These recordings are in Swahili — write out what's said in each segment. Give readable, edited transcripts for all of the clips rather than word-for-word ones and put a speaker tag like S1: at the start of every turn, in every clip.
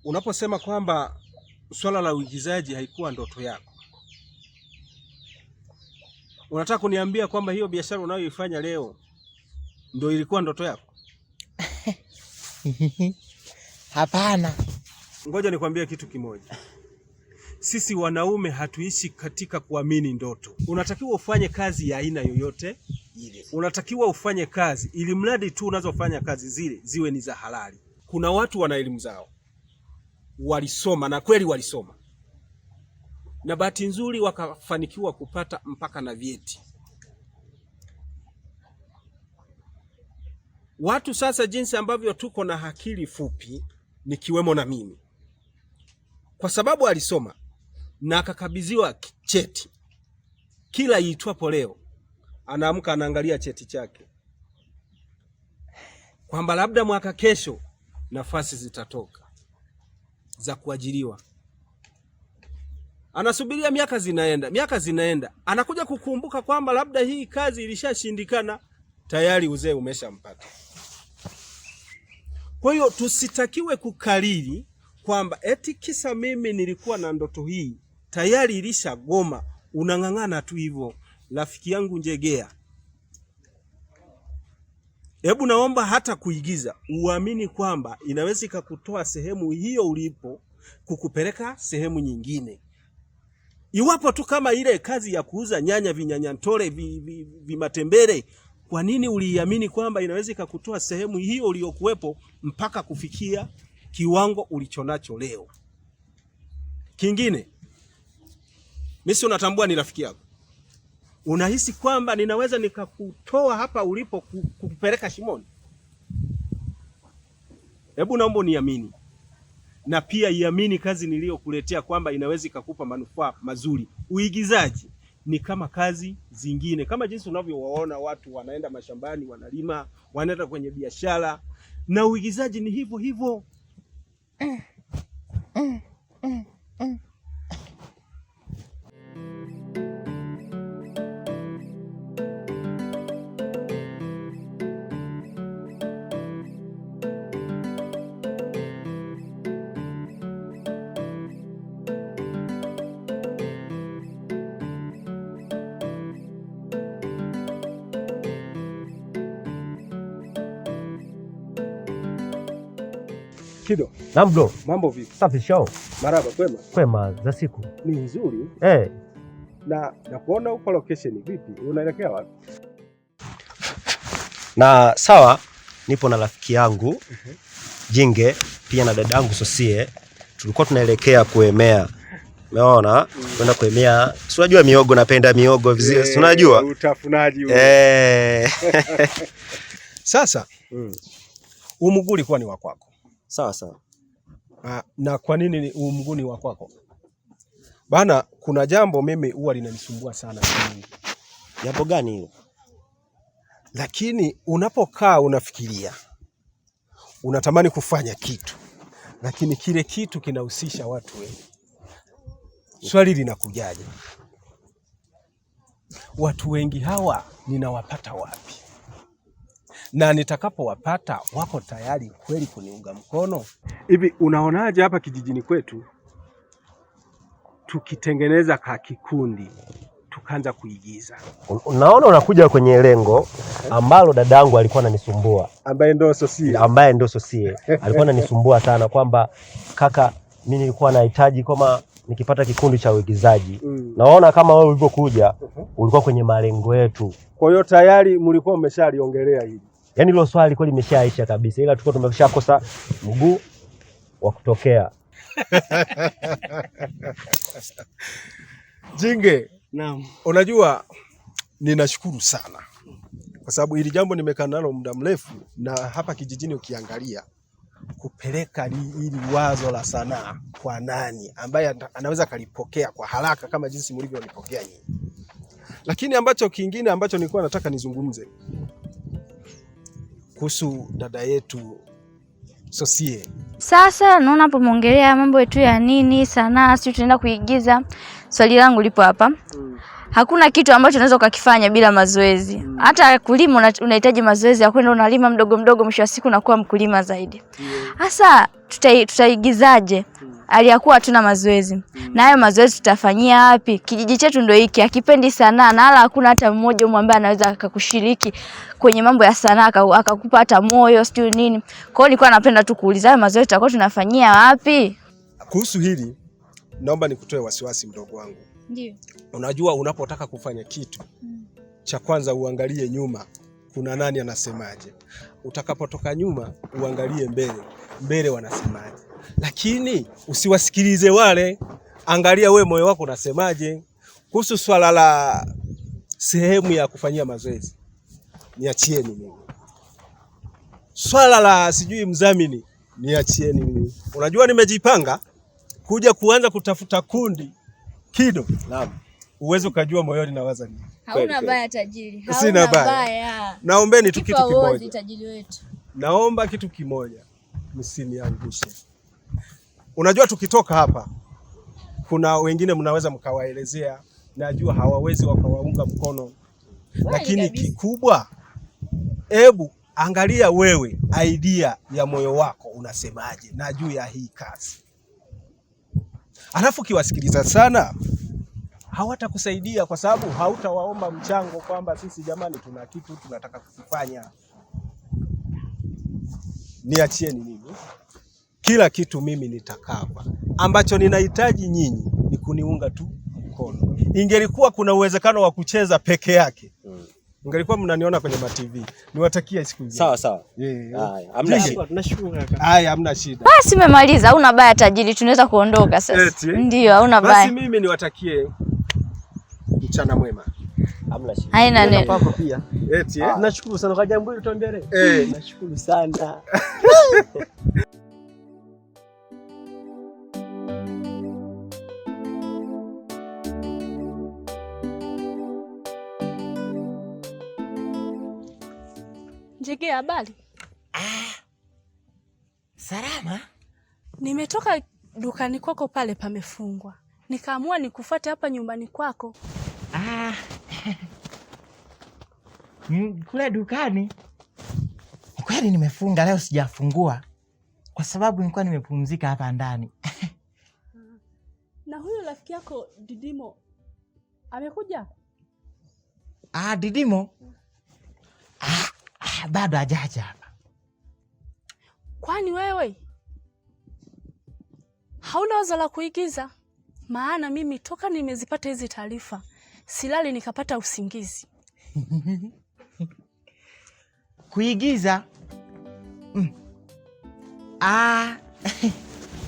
S1: Unaposema kwamba swala la uigizaji haikuwa ndoto yako, unataka kuniambia kwamba hiyo biashara unayoifanya leo ndio ilikuwa ndoto yako?
S2: Hapana.
S1: Ngoja nikwambie kitu kimoja. Sisi wanaume hatuishi katika kuamini ndoto. Unatakiwa ufanye kazi ya aina yoyote ile. Unatakiwa ufanye kazi ili mradi tu unazofanya kazi zile ziwe ni za halali. Kuna watu wana elimu zao, walisoma na kweli walisoma, na bahati nzuri wakafanikiwa kupata mpaka na vyeti. Watu sasa jinsi ambavyo tuko na akili fupi, nikiwemo na mimi, kwa sababu alisoma na akakabidhiwa cheti, kila iitwapo leo anaamka anaangalia cheti chake kwamba labda mwaka kesho nafasi zitatoka za kuajiriwa. Anasubiria miaka zinaenda, anakuja kukumbuka kwamba labda hii kazi ilishashindikana, tayari uzee umeshampata. Kwa hiyo tusitakiwe kukariri kwamba eti kisa mimi nilikuwa na ndoto hii tayari ilishagoma, unang'ang'ana tu hivyo. Rafiki yangu Njegea, hebu naomba hata kuigiza uamini kwamba inaweza ikakutoa sehemu hiyo ulipo kukupeleka sehemu nyingine. Iwapo tu kama ile kazi ya kuuza nyanya, vinyanyantole, vimatembele, kwa nini uliamini kwamba inaweza ikakutoa sehemu hiyo uliyokuwepo mpaka kufikia kiwango ulichonacho leo? Kingine, mimi unatambua ni rafiki yako. Unahisi kwamba ninaweza nikakutoa hapa ulipo kukupeleka shimoni? Hebu naomba niamini, na pia iamini kazi niliyokuletea kwamba inaweza ikakupa manufaa mazuri. Uigizaji ni kama kazi zingine, kama jinsi unavyowaona watu wanaenda mashambani, wanalima, wanaenda kwenye biashara, na uigizaji ni hivyo hivyo. Kido.
S3: Naam bro.
S1: Mambo vipi?
S3: Safi show.
S1: Marhaba, kwema?
S3: Kwema za siku.
S1: Ni nzuri. Na kuona uko location vipi? Unaelekea wapi?
S3: Na sawa, nipo na rafiki yangu Jinge, pia na dadangu Sosie. Tulikuwa tunaelekea kuemea. Umeona? Kwenda kuemea. Si unajua miogo, napenda miogo vizuri. Si unajua?
S1: Utafunaji huo. Sasa, mguu ulikuwa ni wa kwako.
S3: Sawa sawa.
S1: Na kwa nini mguu ni wa kwako? Bana, kuna jambo mimi huwa linanisumbua sana.
S3: Jambo gani hilo?
S1: Lakini unapokaa unafikiria, unatamani kufanya kitu, lakini kile kitu kinahusisha watu wengi. Swali linakujaje? Watu wengi hawa ninawapata wapi? Na nitakapowapata wako tayari kweli kuniunga mkono? Hivi unaonaje hapa kijijini kwetu tukitengeneza kikundi tukaanza kuigiza?
S3: Unaona, unakuja kwenye lengo ambalo dadangu alikuwa ananisumbua,
S1: ambaye ndio Sosie alikuwa ananisumbua sana kwamba kaka, mimi nilikuwa nahitaji kama nikipata kikundi cha uigizaji. Naona kama wewe ulivyokuja ulikuwa kwenye malengo yetu. Kwa hiyo tayari mlikuwa mmeshaliongelea hili.
S3: Yaani hilo swali kweli limeshaisha kabisa, ila tulikuwa tumeshakosa mguu wa kutokea.
S1: Jinge,
S2: naam.
S1: Unajua ninashukuru sana kwa sababu hili jambo nimekaa nalo muda mrefu, na hapa kijijini ukiangalia kupeleka hili wazo la sanaa kwa nani ambaye anaweza kalipokea kwa haraka kama jinsi mlivyolipokea nyinyi. Lakini ambacho kingine ambacho nilikuwa nataka nizungumze kuhusu dada yetu Sosie.
S4: Sasa naona hapo muongelea mambo yetu ya nini sanaa, sisi tunaenda kuigiza. Swali langu lipo hapa. Hakuna kitu ambacho unaweza ukakifanya bila mazoezi. Hata kulima unahitaji mazoezi ya kwenda unalima mdogo mdogo, mwisho wa siku unakuwa mkulima zaidi. Sasa tutaigizaje aliyakuwa hatuna mazoezi? Na hayo mazoezi tutafanyia wapi? Kijiji chetu ndio hiki, hakipendi sanaa na hala hakuna hata mmoja ambaye anaweza akakushiriki kwenye mambo ya sanaa akakupa hata moyo sio nini. Kwa hiyo nilikuwa napenda tu kuuliza hayo mazoezi tutakuwa tunafanyia wapi?
S1: Kuhusu hili naomba nikutoe wasiwasi mdogo wangu.
S4: Ndio.
S1: Unajua unapotaka kufanya kitu cha kwanza uangalie nyuma kuna nani anasemaje. Utakapotoka nyuma uangalie mbele wanasemaje. Lakini usiwasikilize wale, angalia we moyo wako unasemaje. Kuhusu swala la sehemu ya kufanyia mazoezi, niachieni mimi. Swala la sijui mdhamini, niachieni mimi. Unajua nimejipanga kuja kuanza kutafuta kundi Kido. Naam. Uwezo ukajua moyoni nawaza nini.
S4: Hauna baya tajiri.
S1: Hauna baya. Naombeni tu kitu kimoja.
S4: Tajiri wetu.
S1: Naomba kitu kimoja. Msiniangushe. Unajua tukitoka hapa kuna wengine mnaweza mkawaelezea, najua hawawezi wakawaunga mkono. Lakini kikubwa, hebu angalia wewe idea ya moyo wako unasemaje na juu ya hii kazi. Alafu kiwasikiliza sana hawatakusaidia kwa sababu hautawaomba mchango kwamba sisi jamani tuna kitu tunataka kukifanya. Niachieni mimi. Kila kitu mimi nitakava. Ambacho ninahitaji nyinyi ni kuniunga tu mkono. Ingelikuwa kuna uwezekano wa kucheza peke yake. Ingelikuwa mnaniona kwenye TV. Niwatakia siku njema.
S3: Sawa. Haya, hamna shida. Tunashukuru kaka.
S1: Haya, hamna shida.
S4: Basi umemaliza, hauna baya tajiri, tunaweza kuondoka sasa. Ndio, hauna baya.
S1: Basi mimi niwatakie mchana mwema.
S3: Hamna shida.
S4: Haina neno.
S3: Pako pia.
S1: Tunashukuru sana kwa jambo hili tuendelee.
S3: Nashukuru sana.
S5: Njege, habari?
S2: Salama.
S5: Nimetoka dukani kwako pale pamefungwa. Nikaamua nikufuate hapa nyumbani kwako.
S2: Kule dukani kweli nimefunga leo, sijafungua kwa sababu nilikuwa nimepumzika hapa ndani.
S5: Na huyo rafiki yako Didimo amekuja?
S2: Didimo? Bado hajaja hapa.
S5: Kwani wewe hauna wazo la kuigiza? Maana mimi toka nimezipata hizi taarifa silali nikapata usingizi.
S2: Kuigiza?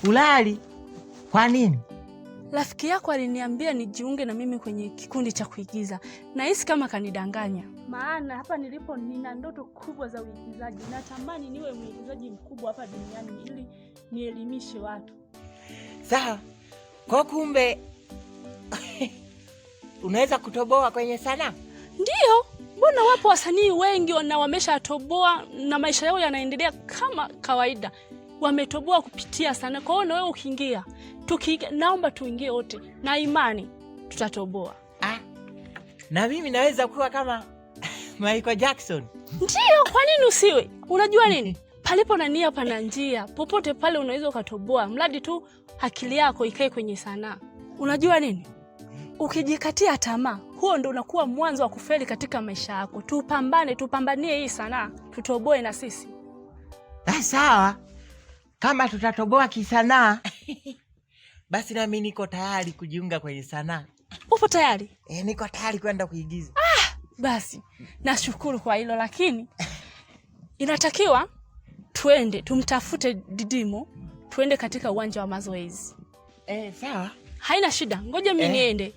S2: Ulali? Kwa nini?
S5: Rafiki yako aliniambia nijiunge na mimi kwenye kikundi cha kuigiza. Nahisi kama kanidanganya. Maana hapa nilipo nina ndoto kubwa za uigizaji. Natamani niwe mwigizaji mkubwa hapa duniani ili nielimishe watu.
S2: Sawa. Kwa kumbe unaweza kutoboa kwenye sanaa?
S5: Ndio. Mbona wapo wasanii wengi na wameshatoboa na maisha yao yanaendelea kama kawaida. Wametoboa kupitia sanaa. Kwa hiyo na wewe ukiingia, naomba tuingie wote. Na imani tutatoboa.
S2: Na mimi naweza kuwa kama Michael Jackson.
S5: Ndio, kwa nini usiwe? Unajua nini? Palipo na nia pana njia. Popote pale unaweza ukatoboa, mradi tu akili yako ikae kwenye sanaa. Unajua nini? Ukijikatia tamaa, huo ndo unakuwa mwanzo wa kufeli katika maisha yako. Tupambanie hii sanaa, tutoboe na sisi.
S2: Sawa. Kama tutatoboa kisanaa, basi na mimi niko tayari kujiunga kwenye sanaa.
S5: Upo tayari?
S2: Niko tayari kwenda kuigiza.
S5: Basi, nashukuru kwa hilo, lakini inatakiwa tuende tumtafute Didimo, tuende katika uwanja wa mazoezi.
S2: Sawa.
S5: Haina shida. Ngoja mimi niende.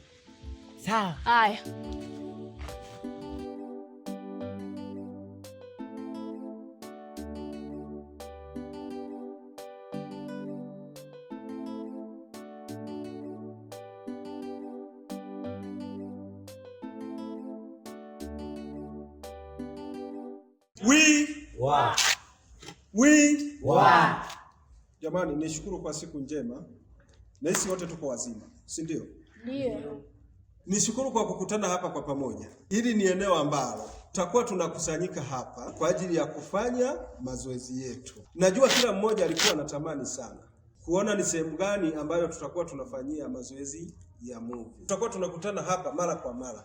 S2: Sawa.
S5: Haya.
S1: Jamani, nishukuru kwa siku njema. Na sisi wote tuko wazima, si ndio?
S5: Ndio.
S1: Nishukuru kwa kukutana hapa kwa pamoja. Hili ni eneo ambalo tutakuwa tunakusanyika hapa kwa ajili ya kufanya mazoezi yetu. Najua kila mmoja alikuwa anatamani sana kuona ni sehemu gani ambayo tutakuwa tunafanyia mazoezi ya Mungu. Tutakuwa tunakutana hapa mara kwa mara.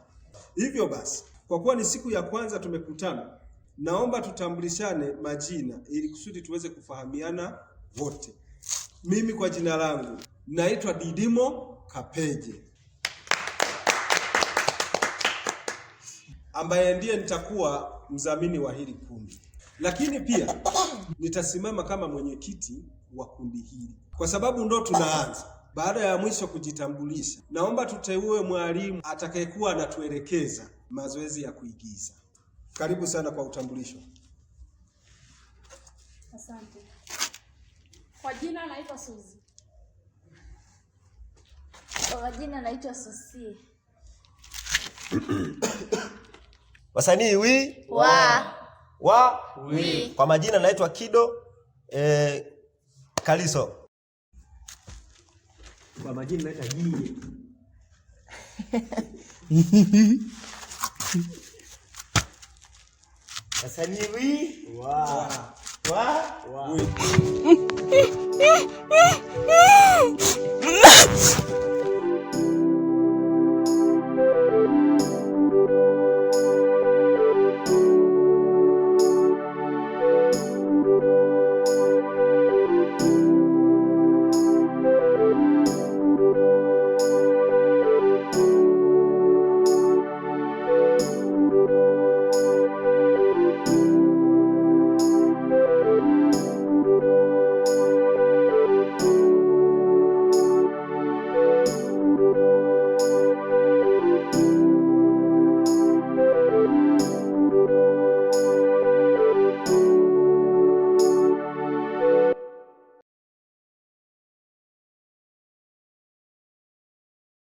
S1: Hivyo basi, kwa kuwa ni siku ya kwanza tumekutana, naomba tutambulishane majina ili kusudi tuweze kufahamiana wote. Mimi kwa jina langu naitwa Didimo Kapeje, ambaye ndiye nitakuwa mdhamini wa hili kundi. Lakini pia nitasimama kama mwenyekiti wa kundi hili, kwa sababu ndo tunaanza. Baada ya mwisho kujitambulisha, naomba tuteue mwalimu atakayekuwa anatuelekeza mazoezi ya kuigiza. Karibu sana kwa utambulisho.
S5: Asante. Kwa jina naitwa Suzi.
S4: Kwa jina naitwa Sosie.
S3: Wasanii wi. Kwa majina naitwa Kido Kaliso.
S1: Kwa majina naitwa Jinge.
S3: Wasanii wi.